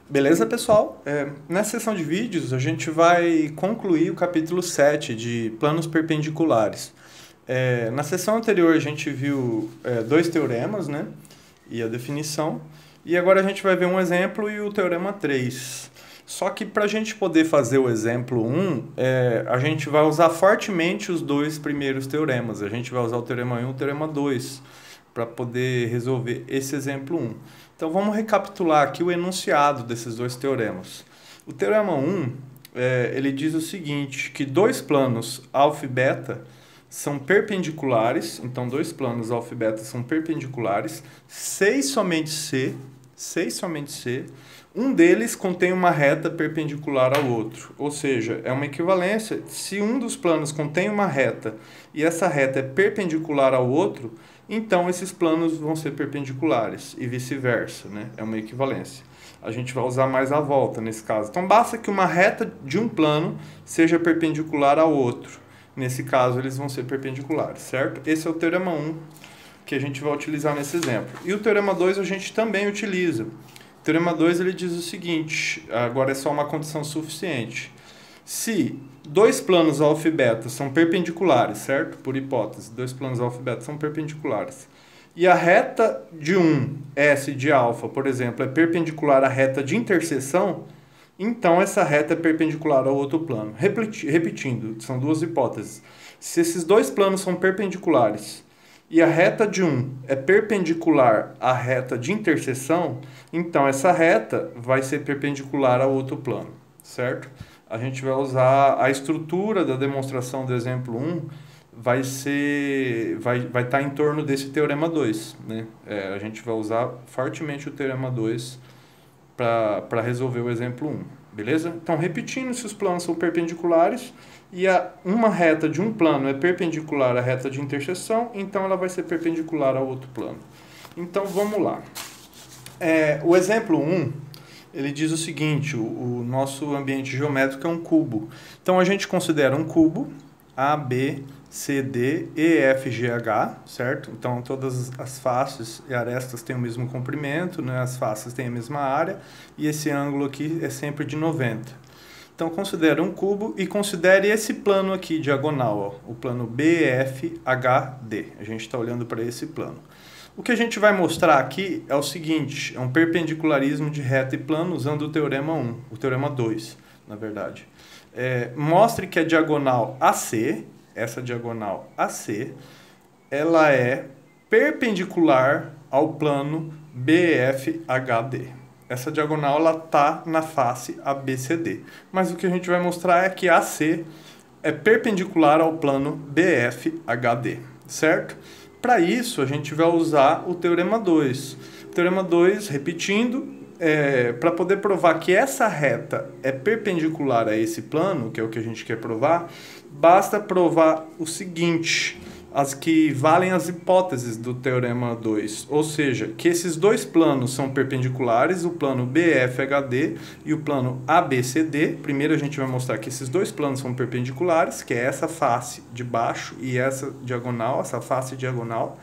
Beleza, pessoal? Nessa sessão de vídeos, a gente vai concluir o capítulo 7 de planos perpendiculares. Na sessão anterior, a gente viu dois teoremas, né? E a definição. E agora a gente vai ver um exemplo e o teorema 3. Só que para a gente poder fazer o exemplo 1, a gente vai usar fortemente os dois primeiros teoremas. A gente vai usar o teorema 1 e o teorema 2 para poder resolver esse exemplo 1. Então vamos recapitular aqui o enunciado desses dois teoremas. O teorema 1, ele diz o seguinte, que dois planos alfa e beta são perpendiculares, então dois planos alfa e beta são perpendiculares, se e somente se, um deles contém uma reta perpendicular ao outro, ou seja, é uma equivalência. Se um dos planos contém uma reta e essa reta é perpendicular ao outro, então esses planos vão ser perpendiculares e vice-versa, né? É uma equivalência. A gente vai usar mais a volta nesse caso. Então basta que uma reta de um plano seja perpendicular ao outro. Nesse caso, eles vão ser perpendiculares, certo? Esse é o teorema 1 que a gente vai utilizar nesse exemplo. E o teorema 2 a gente também utiliza. O teorema 2 ele diz o seguinte, agora é só uma condição suficiente. Se dois planos alfa e beta são perpendiculares, certo? Por hipótese, dois planos alfa e beta são perpendiculares. E a reta de um S de alfa, por exemplo, é perpendicular à reta de interseção, então essa reta é perpendicular ao outro plano. Repetindo, são duas hipóteses. Se esses dois planos são perpendiculares e a reta de um é perpendicular à reta de interseção, então essa reta vai ser perpendicular ao outro plano, certo? A gente vai usar a estrutura da demonstração do exemplo 1, vai estar em torno desse teorema 2, né? A gente vai usar fortemente o teorema 2 para resolver o exemplo 1, beleza? Então, repetindo, se os planos são perpendiculares e uma reta de um plano é perpendicular à reta de interseção, então ela vai ser perpendicular ao outro plano. Então, vamos lá. O exemplo 1, ele diz o seguinte, o nosso ambiente geométrico é um cubo. Então, a gente considera um cubo, A, B, C, D, E, F, G, H, certo? Então, todas as faces e arestas têm o mesmo comprimento, né? As faces têm a mesma área, e esse ângulo aqui é sempre de 90. Então, considere um cubo e considere esse plano aqui, diagonal, ó, o plano BFHD. A gente está olhando para esse plano. O que a gente vai mostrar aqui é o seguinte, é um perpendicularismo de reta e plano usando o teorema 1, o teorema 2, na verdade. Mostre que a diagonal AC, essa diagonal AC, ela é perpendicular ao plano BFHD. Essa diagonal ela está na face ABCD. Mas o que a gente vai mostrar é que AC é perpendicular ao plano BFHD, certo? Para isso, a gente vai usar o teorema 2. O teorema 2, repetindo, para poder provar que essa reta é perpendicular a esse plano, que é o que a gente quer provar, basta provar o seguinte, as que valem as hipóteses do teorema 2, ou seja, que esses dois planos são perpendiculares, o plano BFHD e o plano ABCD. Primeiro a gente vai mostrar que esses dois planos são perpendiculares, que é essa face de baixo e essa diagonal, essa face diagonal.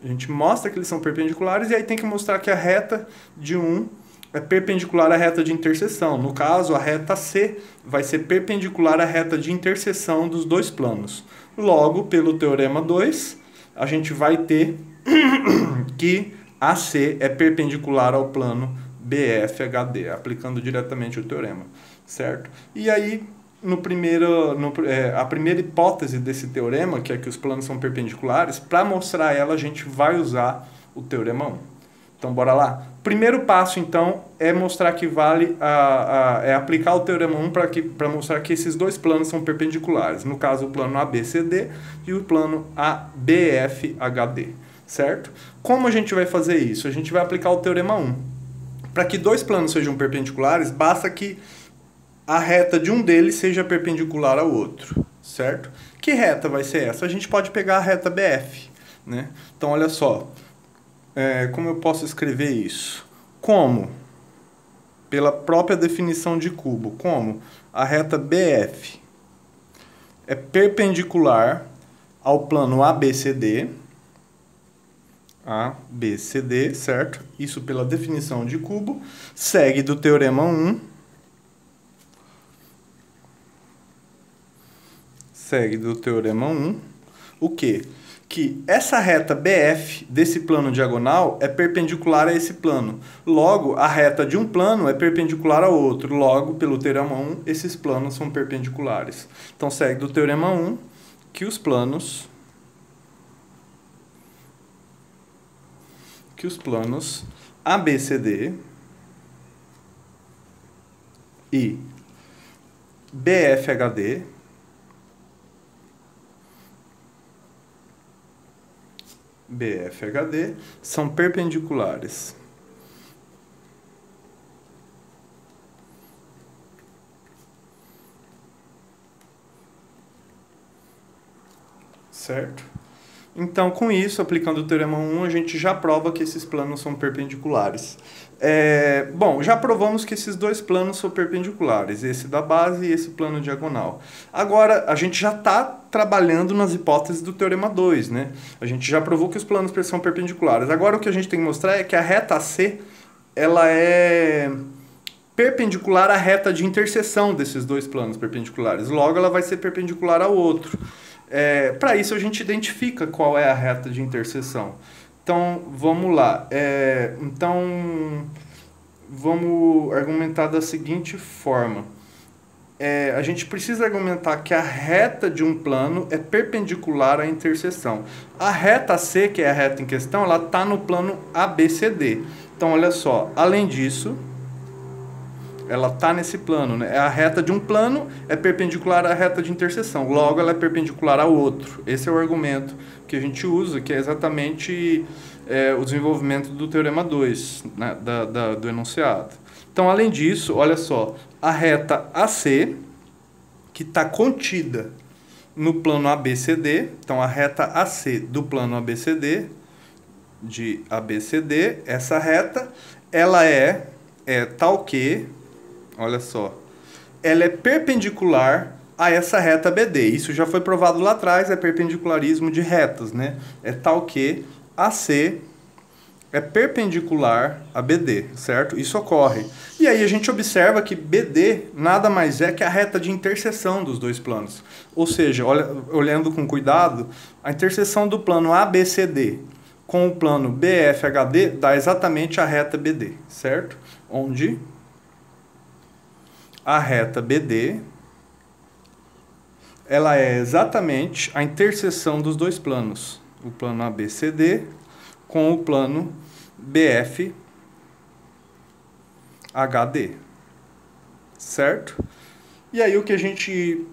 A gente mostra que eles são perpendiculares e aí tem que mostrar que a reta de um é perpendicular à reta de interseção. No caso, a reta C vai ser perpendicular à reta de interseção dos dois planos. Logo, pelo teorema 2, a gente vai ter que AC é perpendicular ao plano BFHD, aplicando diretamente o teorema, certo? E aí, a primeira hipótese desse teorema, que é que os planos são perpendiculares, para mostrar ela, a gente vai usar o teorema 1. Então, bora lá? Primeiro passo, então, é mostrar que é aplicar o teorema 1 para mostrar que esses dois planos são perpendiculares. No caso, o plano ABCD e o plano ABFHD, certo? Como a gente vai fazer isso? A gente vai aplicar o teorema 1. Para que dois planos sejam perpendiculares, basta que a reta de um deles seja perpendicular ao outro, certo? Que reta vai ser essa? A gente pode pegar a reta BF, né? Então, olha só. Como eu posso escrever isso? Como? Pela própria definição de cubo. Como? A reta BF é perpendicular ao plano ABCD. A, B, C, D, certo? Isso pela definição de cubo. Segue do teorema 1. Segue do teorema 1. O quê? Que essa reta BF desse plano diagonal é perpendicular a esse plano. Logo, a reta de um plano é perpendicular ao outro. Logo, pelo teorema 1, esses planos são perpendiculares. Então, segue do teorema 1 que os planos ABCD e BFHD são perpendiculares. Certo? Então, com isso, aplicando o teorema 1, a gente já prova que esses planos são perpendiculares. Bom, já provamos que esses dois planos são perpendiculares, esse da base e esse plano diagonal. Agora, a gente já está trabalhando nas hipóteses do teorema 2, né? A gente já provou que os planos são perpendiculares. Agora, o que a gente tem que mostrar é que a reta AC, ela é perpendicular à reta de interseção desses dois planos perpendiculares. Logo, ela vai ser perpendicular ao outro. Para isso, a gente identifica qual é a reta de interseção. Então, vamos lá. Vamos argumentar da seguinte forma. A gente precisa argumentar que a reta de um plano é perpendicular à interseção. A reta C, que é a reta em questão, ela está no plano ABCD. Então, olha só, além disso, ela está nesse plano, né? A reta de um plano é perpendicular à reta de interseção. Logo, ela é perpendicular ao outro. Esse é o argumento que a gente usa, que é exatamente o desenvolvimento do teorema 2, né? do enunciado. Então, além disso, olha só, a reta AC, que está contida no plano ABCD, então a reta AC do plano ABCD, de ABCD, essa reta, ela é tal que, olha só, ela é perpendicular a essa reta BD. Isso já foi provado lá atrás, é perpendicularismo de retas, né? É tal que AC é perpendicular a BD, certo? Isso ocorre. E aí a gente observa que BD nada mais é que a reta de interseção dos dois planos. Ou seja, olhando com cuidado, a interseção do plano ABCD com o plano BFHD dá exatamente a reta BD, certo? Onde a reta BD, ela é exatamente a interseção dos dois planos. O plano ABCD com o plano BFHD. Certo? E aí o que a gente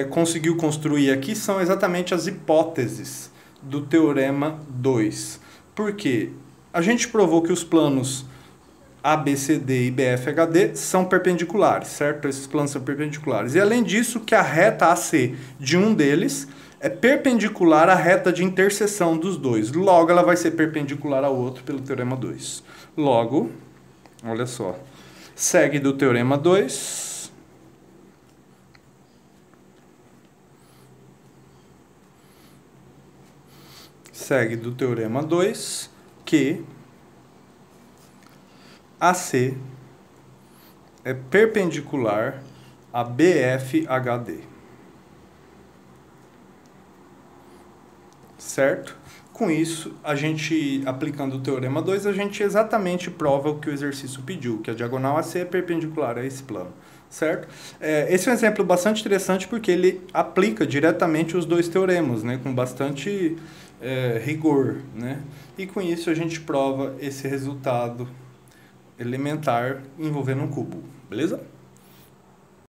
conseguiu construir aqui são exatamente as hipóteses do teorema 2. Por quê? A gente provou que os planos ABCD e BFHD são perpendiculares, certo? Esses planos são perpendiculares. E além disso, que a reta AC de um deles é perpendicular à reta de interseção dos dois. Logo, ela vai ser perpendicular ao outro pelo teorema 2. Logo, olha só, segue do teorema 2. Segue do teorema 2 que AC é perpendicular a BFHD. Certo? Com isso, a gente, aplicando o teorema 2, a gente exatamente prova o que o exercício pediu, que a diagonal AC é perpendicular a esse plano. Certo? Esse é um exemplo bastante interessante porque ele aplica diretamente os dois teoremas, né, com bastante rigor. Né? E com isso a gente prova esse resultado elementar envolvendo um cubo. Beleza?